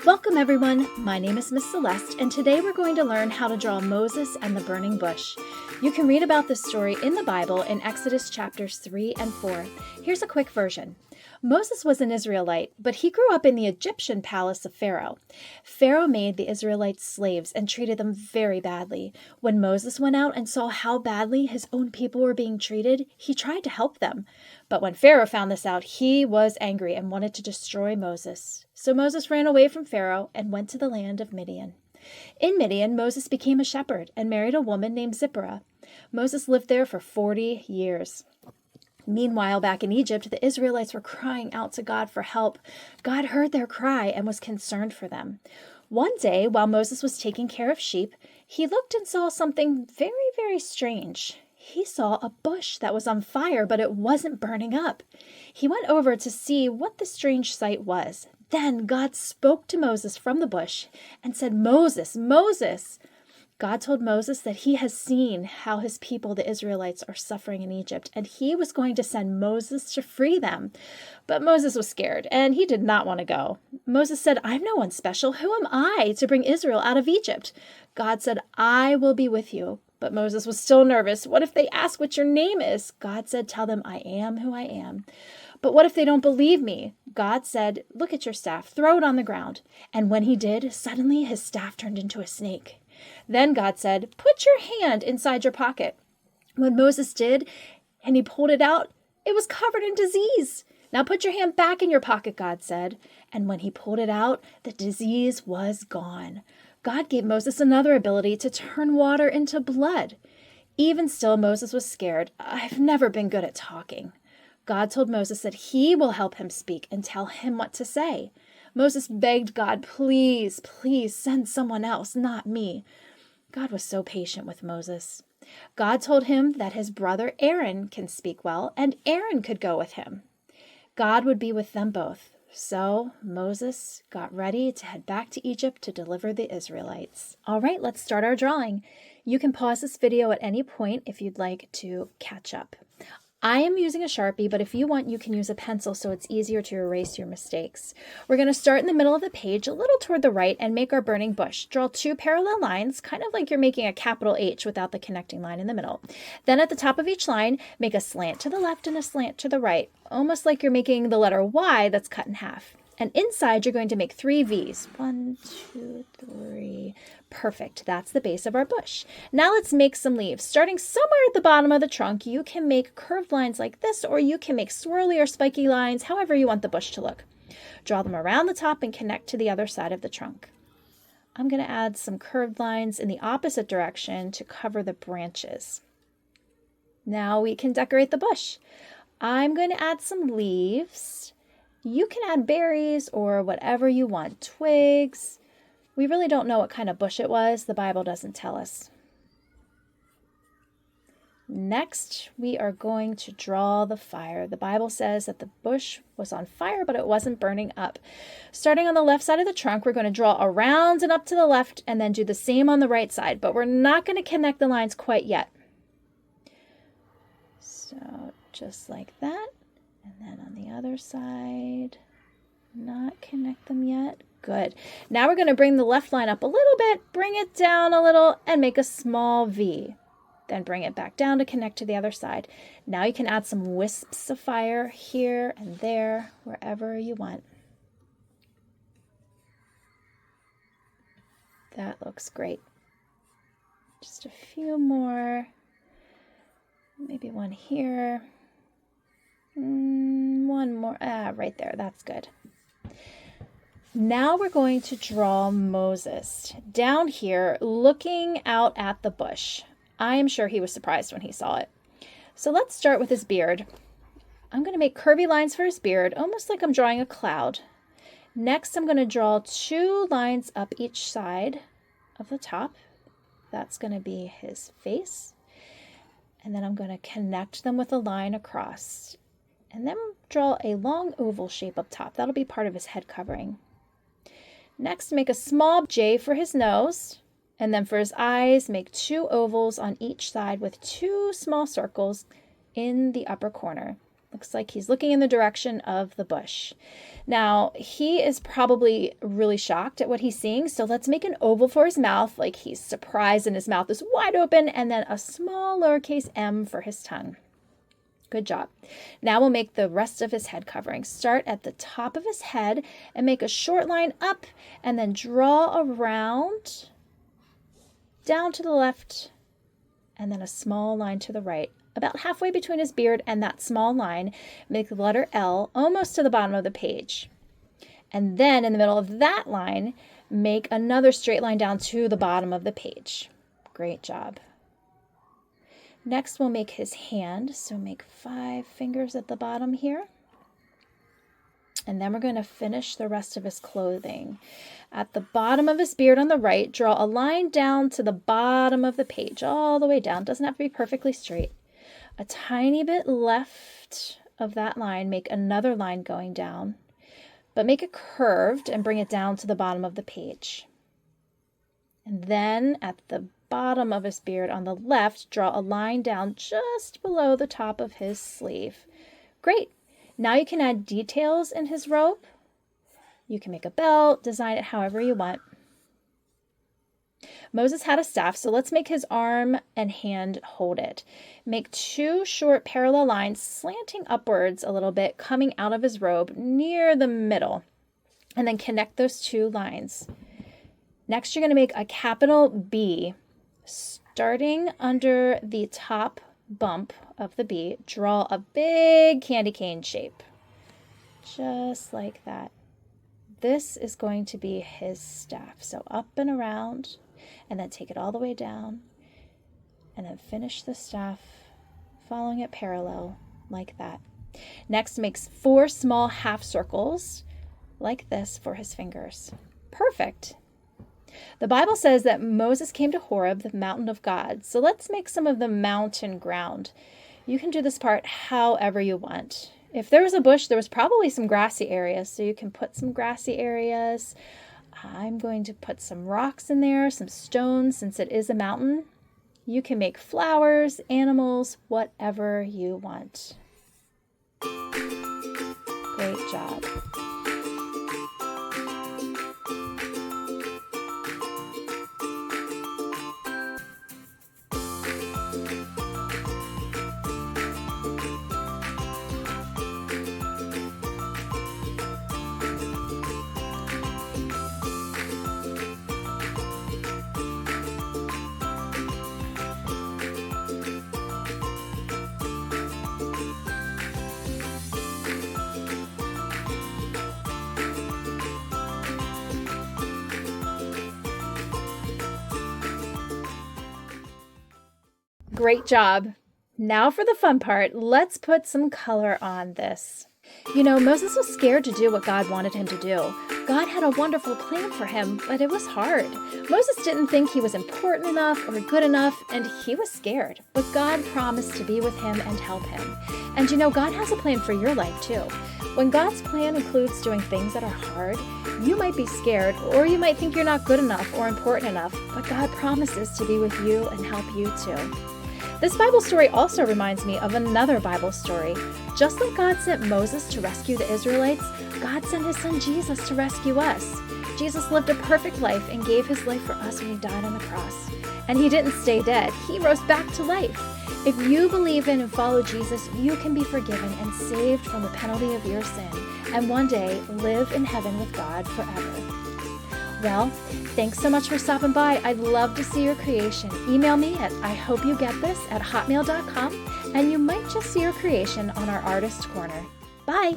Welcome everyone, my name is Miss Celeste, and today we're going to learn how to draw Moses and the burning bush. You can read about this story in the Bible in Exodus chapters 3 and 4. Here's a quick version. Moses was an Israelite, but he grew up in the Egyptian palace of Pharaoh. Pharaoh made the Israelites slaves and treated them very badly. When Moses went out and saw how badly his own people were being treated, he tried to help them. But when Pharaoh found this out, he was angry and wanted to destroy Moses. So Moses ran away from Pharaoh and went to the land of Midian. In Midian, Moses became a shepherd and married a woman named Zipporah. Moses lived there for 40 years. Meanwhile, back in Egypt, the Israelites were crying out to God for help. God heard their cry and was concerned for them. One day, while Moses was taking care of sheep, he looked and saw something very, very strange. He saw a bush that was on fire, but it wasn't burning up. He went over to see what the strange sight was. Then God spoke to Moses from the bush and said, "Moses, Moses." God told Moses that he has seen how his people, the Israelites, are suffering in Egypt, and he was going to send Moses to free them. But Moses was scared, and he did not want to go. Moses said, "I'm no one special. Who am I to bring Israel out of Egypt?" God said, "I will be with you." But Moses was still nervous. What if they ask what your name is? God said, "Tell them I am who I am." But what if they don't believe me? God said, "Look at your staff, throw it on the ground." And when he did, suddenly his staff turned into a snake. Then God said, "Put your hand inside your pocket." When Moses did, and he pulled it out, it was covered in disease. "Now put your hand back in your pocket," God said. And when he pulled it out, the disease was gone. God gave Moses another ability to turn water into blood. Even still, Moses was scared. "I've never been good at talking." God told Moses that he will help him speak and tell him what to say. Moses begged God, "Please, please send someone else, not me." God was so patient with Moses. God told him that his brother Aaron can speak well, and Aaron could go with him. God would be with them both. So Moses got ready to head back to Egypt to deliver the Israelites. All right, let's start our drawing. You can pause this video at any point if you'd like to catch up. I am using a Sharpie, but if you want, you can use a pencil so it's easier to erase your mistakes. We're going to start in the middle of the page, a little toward the right, and make our burning bush. Draw two parallel lines, kind of like you're making a capital H without the connecting line in the middle. Then at the top of each line, make a slant to the left and a slant to the right, almost like you're making the letter Y that's cut in half. And inside, you're going to make 3 V's. 1, 2, 3. Perfect. That's the base of our bush. Now let's make some leaves. Starting somewhere at the bottom of the trunk, you can make curved lines like this, or you can make swirly or spiky lines, however you want the bush to look. Draw them around the top and connect to the other side of the trunk. I'm going to add some curved lines in the opposite direction to cover the branches. Now we can decorate the bush. I'm going to add some leaves. You can add berries or whatever you want, twigs. We really don't know what kind of bush it was. The Bible doesn't tell us. Next, we are going to draw the fire. The Bible says that the bush was on fire, but it wasn't burning up. Starting on the left side of the trunk, we're going to draw around and up to the left and then do the same on the right side, but we're not going to connect the lines quite yet. So just like that. And then on the other side, not connect them yet. Good. Now we're going to bring the left line up a little bit, bring it down a little, and make a small V. Then bring it back down to connect to the other side. Now you can add some wisps of fire here and there, wherever you want. That looks great. Just a few more. Maybe one here. One more, right there, that's good. Now we're going to draw Moses down here looking out at the bush. I am sure he was surprised when he saw it. So let's start with his beard. I'm going to make curvy lines for his beard, almost like I'm drawing a cloud. Next, I'm going to draw 2 lines up each side of the top. That's going to be his face. And then I'm going to connect them with a line across. And then draw a long oval shape up top. That'll be part of his head covering. Next, make a small J for his nose. And then for his eyes, make 2 ovals on each side with 2 small circles in the upper corner, Looks like he's looking in the direction of the bush. Now, he is probably really shocked at what he's seeing, so let's make an oval for his mouth, like he's surprised and his mouth is wide open, and then a small lowercase m for his tongue. Good job. Now we'll make the rest of his head covering. Start at the top of his head and make a short line up, and then draw around, down to the left, and then a small line to the right. About halfway between his beard and that small line, make the letter L almost to the bottom of the page. And then in the middle of that line, make another straight line down to the bottom of the page. Great job. Next, we'll make his hand. So make 5 fingers at the bottom here. And then we're going to finish the rest of his clothing. At the bottom of his beard on the right, draw a line down to the bottom of the page, all the way down. Doesn't have to be perfectly straight. A tiny bit left of that line, make another line going down, but make it curved and bring it down to the bottom of the page. And then at the bottom of his beard on the left, draw a line down just below the top of his sleeve. Great. Now you can add details in his robe. You can make a belt, design it however you want. Moses had a staff, so let's make his arm and hand hold it. Make 2 short parallel lines slanting upwards a little bit, coming out of his robe near the middle, and then connect those 2 lines. Next, you're going to make a capital B. Starting under the top bump of the B, draw a big candy cane shape, just like that. This is going to be his staff. So up and around, and then take it all the way down, and then finish the staff, following it parallel like that. Next, makes 4 small half circles like this for his fingers. Perfect. The Bible says that Moses came to Horeb, the mountain of God. So let's make some of the mountain ground. You can do this part however you want. If there was a bush, there was probably some grassy areas, so you can put some grassy areas. I'm going to put some rocks in there, some stones, since it is a mountain. You can make flowers, animals, whatever you want. Great job. Great job. Now for the fun part, let's put some color on this. You know, Moses was scared to do what God wanted him to do. God had a wonderful plan for him, but it was hard. Moses didn't think he was important enough or good enough, and he was scared. But God promised to be with him and help him. And you know, God has a plan for your life too. When God's plan includes doing things that are hard, you might be scared, or you might think you're not good enough or important enough, but God promises to be with you and help you too. This Bible story also reminds me of another Bible story. Just like God sent Moses to rescue the Israelites, God sent his son Jesus to rescue us. Jesus lived a perfect life and gave his life for us when he died on the cross. And he didn't stay dead. He rose back to life. If you believe in and follow Jesus, you can be forgiven and saved from the penalty of your sin, and one day live in heaven with God forever. Well, thanks so much for stopping by. I'd love to see your creation. Email me at ihopeyougetthis@hotmail.com, and you might just see your creation on our Artist Corner. Bye!